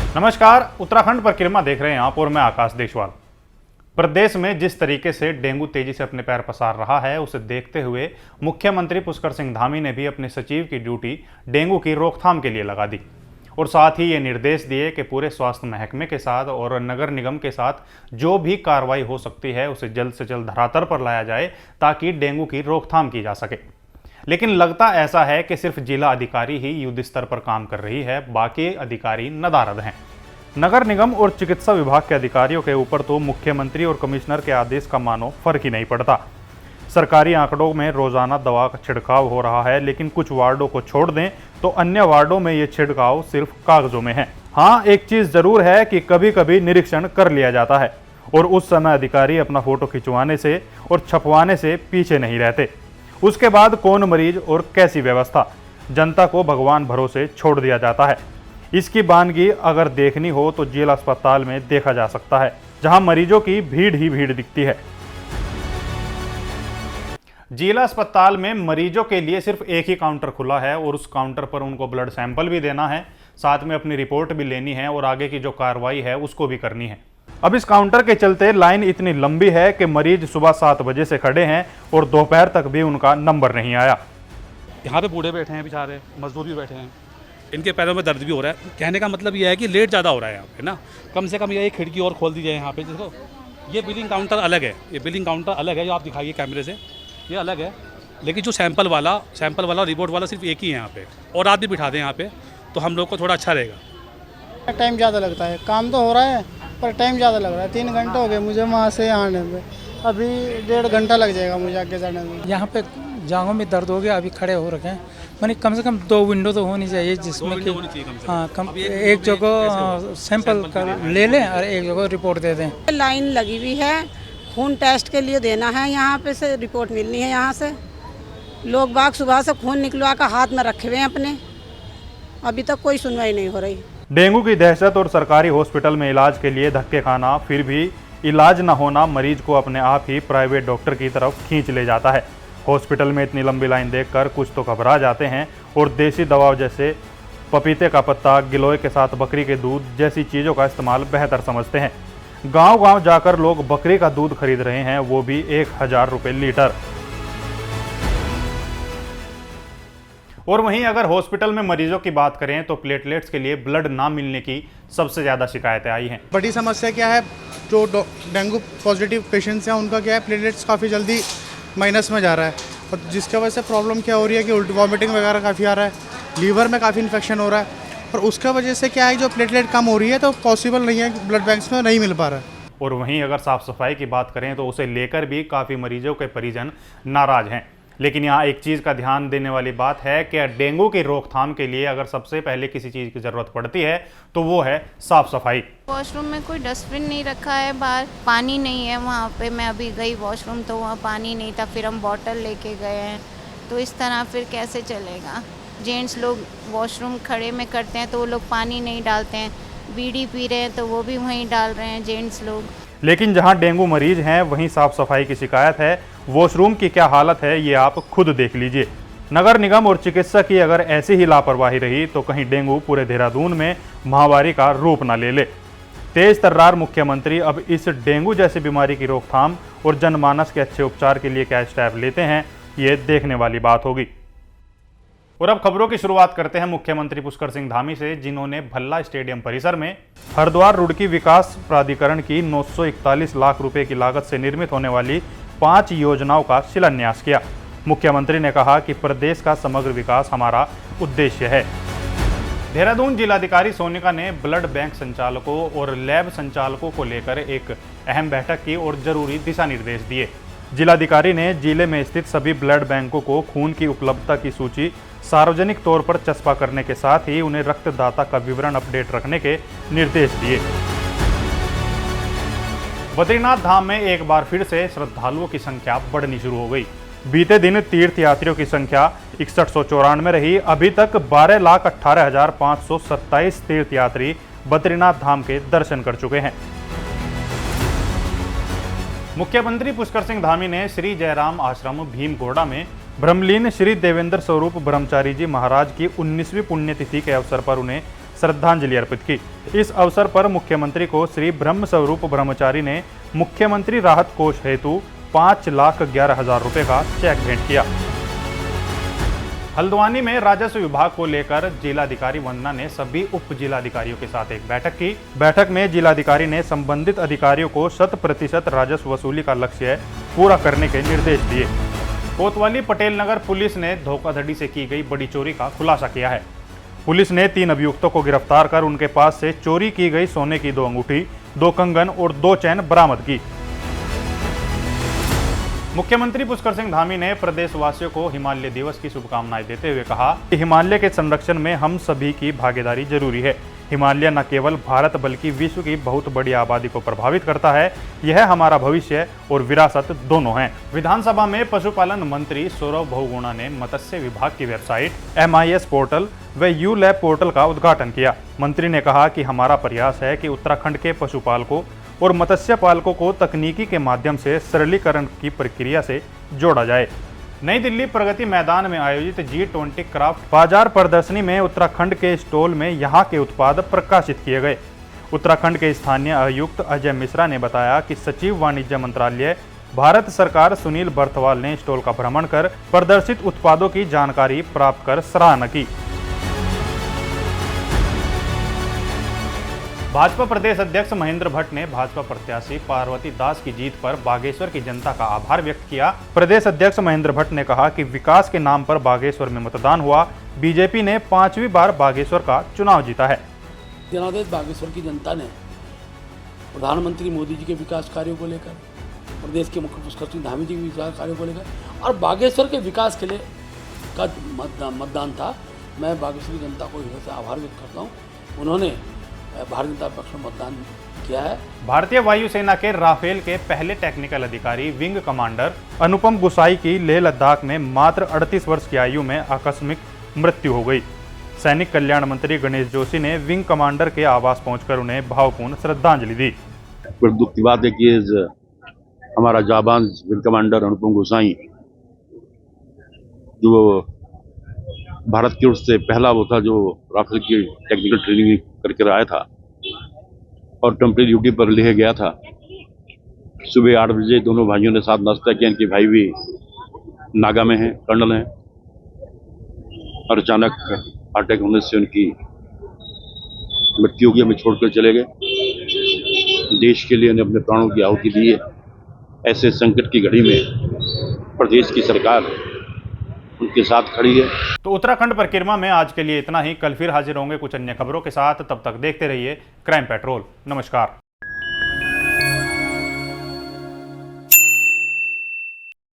नमस्कार, उत्तराखंड परिक्रमा देख रहे हैं आप और मैं आकाश देशवाल। प्रदेश में जिस तरीके से डेंगू तेजी से अपने पैर पसार रहा है, उसे देखते हुए मुख्यमंत्री पुष्कर सिंह धामी ने भी अपने सचिव की ड्यूटी डेंगू की रोकथाम के लिए लगा दी और साथ ही ये निर्देश दिए कि पूरे स्वास्थ्य महकमे के साथ और नगर निगम के साथ जो भी कार्रवाई हो सकती है उसे जल्द से जल्द धरातल पर लाया जाए ताकि डेंगू की रोकथाम की जा सके। लेकिन लगता ऐसा है कि सिर्फ जिला अधिकारी ही युद्ध स्तर पर काम कर रही है, बाकी अधिकारी नदारद हैं। नगर निगम और चिकित्सा विभाग के अधिकारियों के ऊपर तो मुख्यमंत्री और कमिश्नर के आदेश का मानो फर्क ही नहीं पड़ता। सरकारी आंकड़ों में रोजाना दवा का छिड़काव हो रहा है, लेकिन कुछ वार्डों को छोड़ दें तो अन्य वार्डों में ये छिड़काव सिर्फ कागजों में है। हाँ, एक चीज जरूर है कि कभी कभी निरीक्षण कर लिया जाता है और उस समय अधिकारी अपना फोटो खिंचवाने से और छपवाने से पीछे नहीं रहते। उसके बाद कौन मरीज और कैसी व्यवस्था, जनता को भगवान भरोसे छोड़ दिया जाता है। इसकी बानगी अगर देखनी हो तो जिला अस्पताल में देखा जा सकता है, जहां मरीजों की भीड़ ही भीड़ दिखती है। जिला अस्पताल में मरीजों के लिए सिर्फ एक ही काउंटर खुला है और उस काउंटर पर उनको ब्लड सैंपल भी देना है, साथ में अपनी रिपोर्ट भी लेनी है और आगे की जो कार्रवाई है उसको भी करनी है। अब इस काउंटर के चलते लाइन इतनी लंबी है कि मरीज सुबह 7 बजे से खड़े हैं और दोपहर तक भी उनका नंबर नहीं आया। यहाँ पे बूढ़े बैठे हैं, बेचारे मजदूर भी बैठे हैं, इनके पैरों में दर्द भी हो रहा है। कहने का मतलब यह है कि लेट ज़्यादा हो रहा है यहाँ पे ना। कम से कम ये एक खिड़की और खोल दी जाए यहाँ पे। देखो, ये बिलिंग काउंटर अलग है, ये बिलिंग काउंटर अलग है, जो आप दिखाइए कैमरे से, ये अलग है। लेकिन जो सैंपल वाला रिपोर्ट वाला सिर्फ एक ही है यहाँ पे, और आप भी बिठा दें यहाँ पे तो हम लोग को थोड़ा अच्छा रहेगा। टाइम ज़्यादा लगता है, काम तो हो रहा है पर टाइम ज़्यादा लग रहा है। 3 घंटे हो गए मुझे वहाँ से यहाँ आने में, अभी 1.5 घंटा लग जाएगा मुझे आगे जाने में। यहाँ पे जांघों में दर्द हो गया, अभी खड़े हो रखे हैं। मैंने कम से कम 2 विंडो तो होनी चाहिए जिसमें कि हाँ कम एक जगह सैंपल कर ले लें और एक जगह रिपोर्ट दे दें। लाइन लगी हुई है, खून टेस्ट के लिए देना है, यहाँ पे से रिपोर्ट मिलनी है। यहाँ से लोग बाग सुबह से खून निकलवा कर हाथ में रखे हुए हैं अपने, अभी तक कोई सुनवाई नहीं हो रही। डेंगू की दहशत और सरकारी हॉस्पिटल में इलाज के लिए धक्के खाना, फिर भी इलाज न होना मरीज को अपने आप ही प्राइवेट डॉक्टर की तरफ खींच ले जाता है। हॉस्पिटल में इतनी लंबी लाइन देखकर कुछ तो घबरा जाते हैं और देसी दवाओं जैसे पपीते का पत्ता, गिलोय के साथ बकरी के दूध जैसी चीज़ों का इस्तेमाल बेहतर समझते हैं। गांव-गांव जाकर लोग बकरी का दूध खरीद रहे हैं, वो भी 1000 रुपये लीटर। और वहीं अगर हॉस्पिटल में मरीजों की बात करें तो प्लेटलेट्स के लिए ब्लड ना मिलने की सबसे ज़्यादा शिकायतें आई हैं। बड़ी समस्या क्या है, जो डेंगू पॉजिटिव पेशेंट्स हैं उनका क्या है, प्लेटलेट्स काफ़ी जल्दी माइनस में जा रहा है और जिसकी वजह से प्रॉब्लम क्या हो रही है कि उल्टी वॉमिटिंग वगैरह काफ़ी आ रहा है, लीवर में काफ़ी इन्फेक्शन हो रहा है और उसका वजह से क्या है, जो प्लेटलेट कम हो रही है तो पॉसिबल नहीं है, ब्लड बैंक्स में नहीं मिल पा रहा है। और वहीं अगर साफ सफाई की बात करें तो उसे लेकर भी काफ़ी मरीजों के परिजन नाराज हैं। लेकिन यहाँ एक चीज़ का ध्यान देने वाली बात है कि डेंगू की रोकथाम के लिए अगर सबसे पहले किसी चीज़ की ज़रूरत पड़ती है तो वो है साफ सफाई। वॉशरूम में कोई डस्टबिन नहीं रखा है, बाहर पानी नहीं है। वहाँ पे मैं अभी गई वॉशरूम तो वहाँ पानी नहीं था, फिर हम बॉटल लेके गए हैं, तो इस तरह फिर कैसे चलेगा। जेंट्स लोग वॉशरूम खड़े में करते हैं तो वो लोग पानी नहीं डालते हैं, बीड़ी पी रहे हैं तो वो भी वहीं डाल रहे हैं जेंट्स लोग। लेकिन जहां डेंगू मरीज हैं वहीं साफ सफाई की शिकायत है। वॉशरूम की क्या हालत है ये आप खुद देख लीजिए। नगर निगम और चिकित्सा की अगर ऐसी ही लापरवाही रही तो कहीं डेंगू पूरे देहरादून में महामारी का रूप न ले ले। तेज तर्रार मुख्यमंत्री अब इस डेंगू जैसी बीमारी की रोकथाम और जनमानस के अच्छे उपचार के लिए क्या स्टेप लेते हैं, ये देखने वाली बात होगी। और अब खबरों की शुरुआत करते हैं मुख्यमंत्री पुष्कर सिंह धामी से, जिन्होंने भल्ला स्टेडियम परिसर में हरिद्वार रुड़की विकास प्राधिकरण की 941 लाख रुपए की लागत से निर्मित होने वाली 5 योजनाओं का शिलान्यास किया। मुख्यमंत्री ने कहा कि प्रदेश का समग्र विकास हमारा उद्देश्य है। देहरादून जिलाधिकारी सोनिका ने ब्लड बैंक संचालकों और लैब संचालकों को लेकर एक अहम बैठक की और जरूरी दिशा निर्देश दिए। जिलाधिकारी ने जिले में स्थित सभी ब्लड बैंकों को खून की उपलब्धता की सूची सार्वजनिक तौर पर चस्पा करने के साथ ही उन्हें रक्तदाता का विवरण अपडेट रखने के निर्देश दिए। बद्रीनाथ धाम में एक बार फिर से श्रद्धालुओं की संख्या बढ़नी शुरू हो गई। बीते दिन तीर्थयात्रियों की संख्या 6194 रही। अभी तक 12,18,527 तीर्थयात्री बद्रीनाथ धाम के दर्शन कर चुके हैं। मुख्यमंत्री पुष्कर सिंह धामी ने श्री जयराम आश्रम भीमगोड़ा में ब्रह्मलीन श्री देवेंद्र स्वरूप ब्रह्मचारी जी महाराज की 19वीं पुण्यतिथि के अवसर पर उन्हें श्रद्धांजलि अर्पित की। इस अवसर पर मुख्यमंत्री को श्री ब्रह्म स्वरूप ब्रह्मचारी ने मुख्यमंत्री राहत कोष हेतु 5,11,000 रुपए का चेक भेंट किया। हल्द्वानी में राजस्व विभाग को लेकर जिलाधिकारी वंदना ने सभी उप जिलाधिकारियों के साथ एक बैठक की। बैठक में जिलाधिकारी ने संबंधित अधिकारियों को 100% राजस्व वसूली का लक्ष्य पूरा करने के निर्देश दिए। कोतवाली पटेल नगर पुलिस ने धोखाधड़ी से की गई बड़ी चोरी का खुलासा किया है। पुलिस ने 3 अभियुक्तों को गिरफ्तार कर उनके पास से चोरी की गई सोने की 2 अंगूठी, 2 कंगन और 2 चैन बरामद की। मुख्यमंत्री पुष्कर सिंह धामी ने प्रदेशवासियों को हिमालय दिवस की शुभकामनाएं देते हुए कहा कि हिमालय के संरक्षण में हम सभी की भागीदारी जरूरी है। हिमालय न केवल भारत बल्कि विश्व की बहुत बड़ी आबादी को प्रभावित करता है। यह हमारा भविष्य और विरासत दोनों है। विधानसभा में पशुपालन मंत्री सौरभ बहुगुणा ने मत्स्य विभाग की वेबसाइट MIS पोर्टल व ULab पोर्टल का उद्घाटन किया। मंत्री ने कहा कि हमारा प्रयास है कि उत्तराखंड के पशुपालकों और मत्स्य पालकों को तकनीकी के माध्यम से सरलीकरण की प्रक्रिया से जोड़ा जाए। नई दिल्ली प्रगति मैदान में आयोजित G20 क्राफ्ट बाजार प्रदर्शनी में उत्तराखंड के स्टॉल में यहां के उत्पाद प्रकाशित किए गए। उत्तराखंड के स्थानीय आयुक्त अजय मिश्रा ने बताया कि सचिव वाणिज्य मंत्रालय भारत सरकार सुनील बर्थवाल ने स्टॉल का भ्रमण कर प्रदर्शित उत्पादों की जानकारी प्राप्त कर सराहना की। भाजपा प्रदेश अध्यक्ष महेंद्र भट्ट ने भाजपा प्रत्याशी पार्वती दास की जीत पर बागेश्वर की जनता का आभार व्यक्त किया। प्रदेश अध्यक्ष महेंद्र भट्ट ने कहा कि विकास के नाम पर बागेश्वर में मतदान हुआ। बीजेपी ने 5वीं बार बागेश्वर का चुनाव जीता है। जनादेश बागेश्वर की जनता ने प्रधानमंत्री मोदी जी के विकास कार्यों को लेकर, प्रदेश के मुख्य पुष्कर सिंह धामी जी के विकास कार्यों को लेकर और बागेश्वर के विकास के लिए का मतदान था। मैं बागेश्वर की जनता को हृदय से आभार व्यक्त करता हूँ। उन्होंने भारतीय जनता पक्ष में मतदान किया है। भारतीय वायुसेना के राफेल के पहले टेक्निकल अधिकारी विंग कमांडर अनुपम गुसाई की लेह लद्दाख में मात्र 38 वर्ष की आयु में आकस्मिक मृत्यु हो गई। सैनिक कल्याण मंत्री गणेश जोशी ने विंग कमांडर के आवास पहुंचकर उन्हें भावपूर्ण श्रद्धांजलि दी। बड़ी दुख की बात है कि हमारा जाबाज विंग कमांडर अनुपम गुसाई, जो भारत की ओर से पहला वो था जो राफेल की टेक्निकल ट्रेनिंग करके आया था और टेम्परेरी ड्यूटी पर लेके गया था। सुबह 8 बजे दोनों भाइयों ने साथ नाश्ता किया। इनके भाई भी नागा में हैं, कर्नल हैं, और अचानक अटैक होने से उनकी मृत्यु हो गई। हमें छोड़कर चले गए। देश के लिए उन्हें अपने प्राणों की आहुति दी है। ऐसे संकट की घड़ी में प्रदेश की सरकार उनके साथ खड़ी है। तो उत्तराखंड परिक्रमा में आज के लिए इतना ही। कल फिर हाजिर होंगे कुछ अन्य खबरों के साथ। तब तक देखते रहिए क्राइम पेट्रोल। नमस्कार।